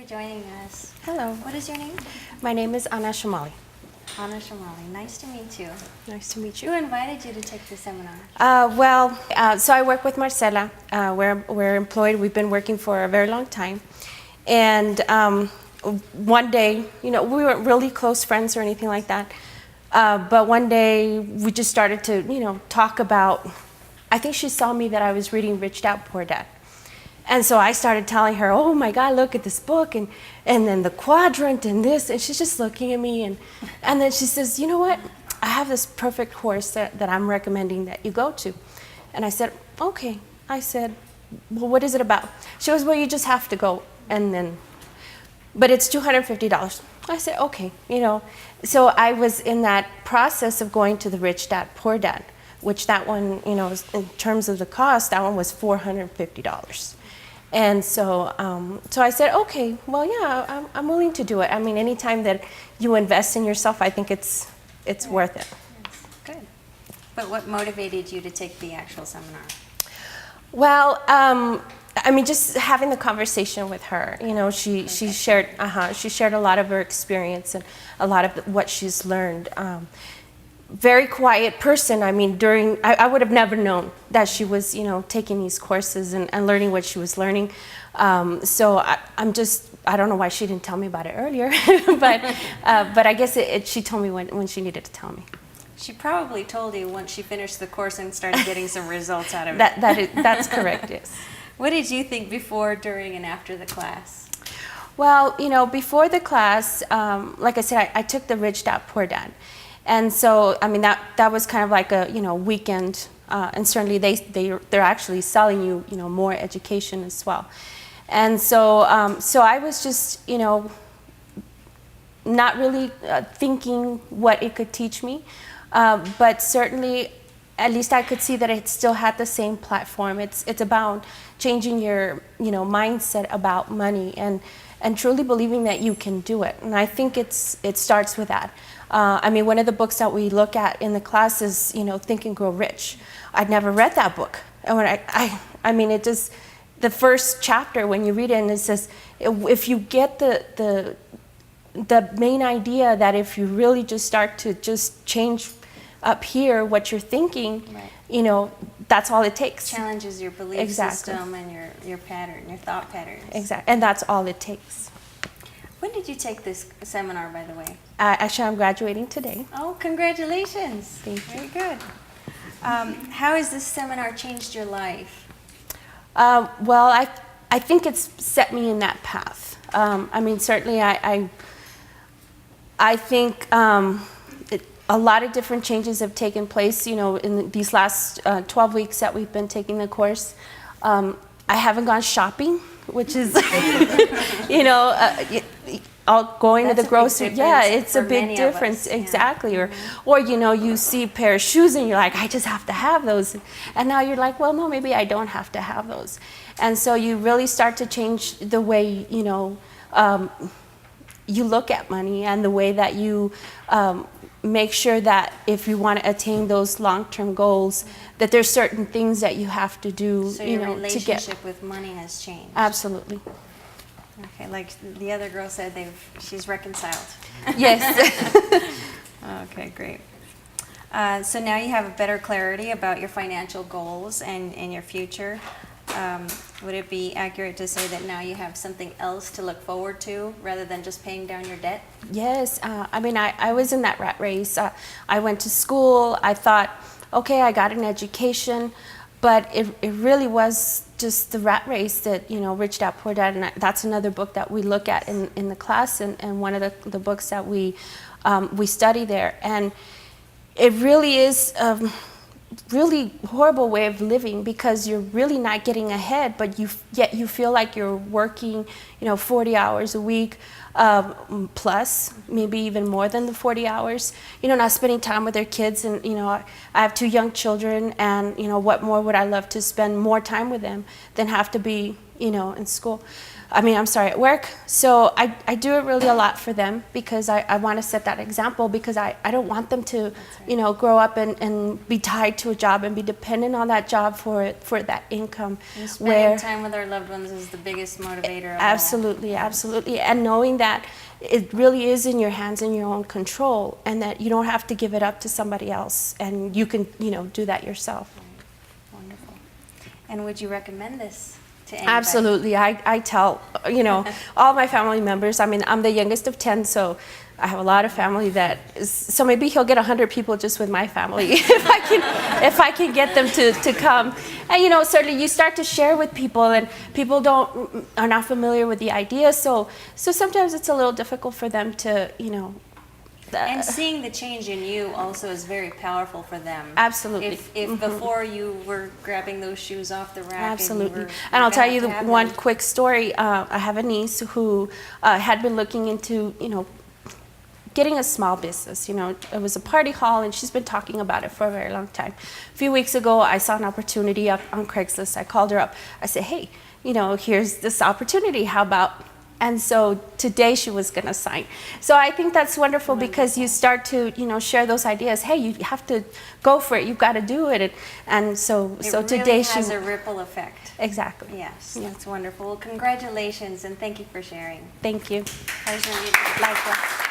joining us. Hello. What is your name? My name is Anna Shamaley. Anna Shamaley. Nice to meet you. Nice to meet Who you. invited you to take the seminar? So I work with Marcela. We're employed. We've been working for a very long time. And one day, we weren't really close friends or anything like that. But one day we just started to, talk about, I think she saw me that I was reading Rich Dad, Poor Dad. And so I started telling her, oh my God, look at this book, and then the quadrant and this, and she's just looking at me, and then she says, you know what, I have this perfect course that I'm recommending that you go to. And I said, okay. I said, well, what is it about? She goes, well, you just have to go, but it's $250. I said, okay, So I was in that process of going to the Rich Dad, Poor Dad, which that one, in terms of the cost, that one was $450. And so I said, okay, well, yeah, I'm willing to do it. I mean, anytime that you invest in yourself, I think it's worth it. Yes. Good. But what motivated you to take the actual seminar? Well, just having the conversation with her, she shared a lot of her experience and a lot of what she's learned. Very quiet person. I mean, I would have never known that she was, taking these courses and learning what she was learning. So I don't know why she didn't tell me about it earlier, but I guess she told me when she needed to tell me. She probably told you once she finished the course and started getting some results out of it. That's correct, yes. What did you think before, during, and after the class? Well, before the class, like I said, I took the Rich Dad, Poor Dad. And so, that was kind of like a, weekend, and certainly they're actually selling you, more education as well. And so, I was just, not really thinking what it could teach me, but certainly, at least I could see that it still had the same platform. It's about changing your, mindset about money and truly believing that you can do it. And I think it starts with that. One of the books that we look at in the class is, Think and Grow Rich. I'd never read that book. And when it just, the first chapter, when you read it, and it says, if you get the main idea that if you really just start to just change up here what you're thinking, right, that's all it takes. Challenges your belief system and your pattern, your thought patterns. Exactly, and that's all it takes. When did you take this seminar, by the way? Actually, I'm graduating today. Oh, congratulations. Thank you. Very good. How has this seminar changed your life? Well, I think it's set me in that path. Certainly I think a lot of different changes have taken place, in these last 12 weeks that we've been taking the course. I haven't gone shopping, which is, going to the grocery. Yeah, it's a big difference. Exactly. Yeah. Or you see a pair of shoes and you're like, I just have to have those. And now you're like, well, no, maybe I don't have to have those. And so you really start to change the way, you look at money and the way that you make sure that if you want to attain those long-term goals, that there's certain things that you have to do, so your to get. relationship with money has changed. Absolutely. Okay, like the other girl said, she's reconciled. Yes. Okay, great. So now you have a better clarity about your financial goals and your future. Would it be accurate to say that now you have something else to look forward to rather than just paying down your debt? Yes. I was in that rat race. I went to school. I thought, okay, I got an education, but it really was just the rat race that, Rich Dad, Poor Dad, and that's another book that we look at in the class, and one of the books that we study there. And it really is really horrible way of living, because you're really not getting ahead, but yet you feel like you're working 40 hours a week, plus maybe even more than the 40 hours, not spending time with their kids. And I have 2 young children, and what more would I love to spend more time with them than have to be in school. I mean, I'm sorry, at work. So I do it really a lot for them because I want to set that example, because I don't want them to, grow up and be tied to a job and be dependent on that job for that income. And spending time with our loved ones is the biggest motivator of all. Absolutely, absolutely. And knowing that it really is in your hands, in your own control, and that you don't have to give it up to somebody else, and you can, do that yourself. Wonderful. And would you recommend this to anybody? Absolutely. I tell, all my family members. I mean, I'm the youngest of 10, so I have a lot of family so maybe he'll get 100 people just with my family if I can get them to come. And certainly you start to share with people, and people are not familiar with the idea, so sometimes it's a little difficult for them to, and seeing the change in you also is very powerful for them. Absolutely. If before you were grabbing those shoes off the rack. Absolutely. And I'll tell you one quick story. I have a niece who had been looking into, getting a small business. It was a party hall, and she's been talking about it for a very long time. A few weeks ago, I saw an opportunity up on Craigslist. I called her up. I said, hey, here's this opportunity. How about? And so today she was going to sign. So I think that's wonderful because you start to, share those ideas. Hey, you have to go for it. You've got to do it. And so today she has a ripple effect. Exactly. Yes, that's wonderful. Well, congratulations, and thank you for sharing. Thank you. Pleasure meeting you. Likewise.